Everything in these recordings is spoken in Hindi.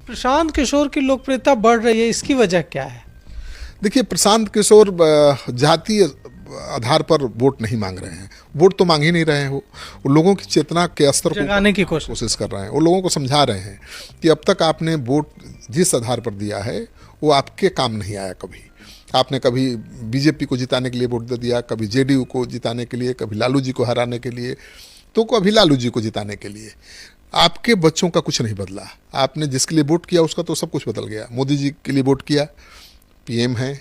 प्रशांत किशोर की लोकप्रियता बढ़ रही है, इसकी वजह क्या है? देखिए, प्रशांत किशोर जातीय आधार पर वोट नहीं मांग रहे हैं, वोट तो मांग ही नहीं रहे हो। वो लोगों की चेतना के स्तर को जगाने की कोशिश कर रहे हैं। वो लोगों को समझा रहे हैं कि अब तक आपने वोट जिस आधार पर दिया है वो आपके काम नहीं आया। कभी आपने कभी बीजेपी को जिताने के लिए वोट दे दिया, कभी जेडीयू को जिताने के लिए, कभी लालू जी को हराने के लिए, तो कभी लालू जी को जिताने के लिए। आपके बच्चों का कुछ नहीं बदला। आपने जिसके लिए वोट किया उसका तो सब कुछ बदल गया। मोदी जी के लिए वोट किया, पीएम हैं।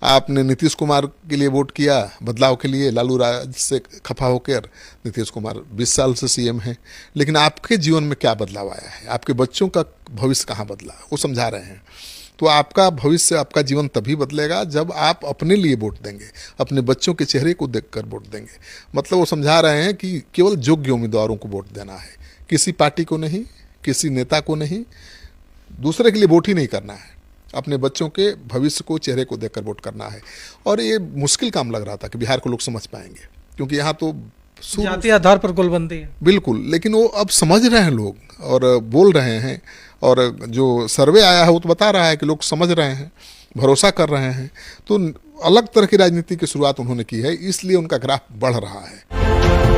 आपने नीतीश कुमार के लिए वोट किया बदलाव के लिए, लालू राज से खफा होकर नीतीश कुमार 20 साल से सीएम हैं। लेकिन आपके जीवन में क्या बदलाव आया है? आपके बच्चों का भविष्य कहाँ बदला? वो समझा रहे हैं। तो आपका भविष्य, आपका जीवन तभी बदलेगा जब आप अपने लिए वोट देंगे, अपने बच्चों के चेहरे को देखकर वोट देंगे। मतलब वो समझा रहे हैं कि केवल योग्य उम्मीदवारों को वोट देना है, किसी पार्टी को नहीं, किसी नेता को नहीं, दूसरे के लिए वोट ही नहीं करना है। अपने बच्चों के भविष्य को, चेहरे को देखकर वोट करना है। और ये मुश्किल काम लग रहा था कि बिहार को लोग समझ पाएंगे, क्योंकि यहाँ तो जातीय आधार पर गोलबंदी है। बिल्कुल। लेकिन वो अब समझ रहे हैं लोग और बोल रहे हैं, और जो सर्वे आया है वो तो बता रहा है कि लोग समझ रहे हैं, भरोसा कर रहे हैं। तो अलग तरह की राजनीति की शुरुआत उन्होंने की है, इसलिए उनका ग्राफ बढ़ रहा है।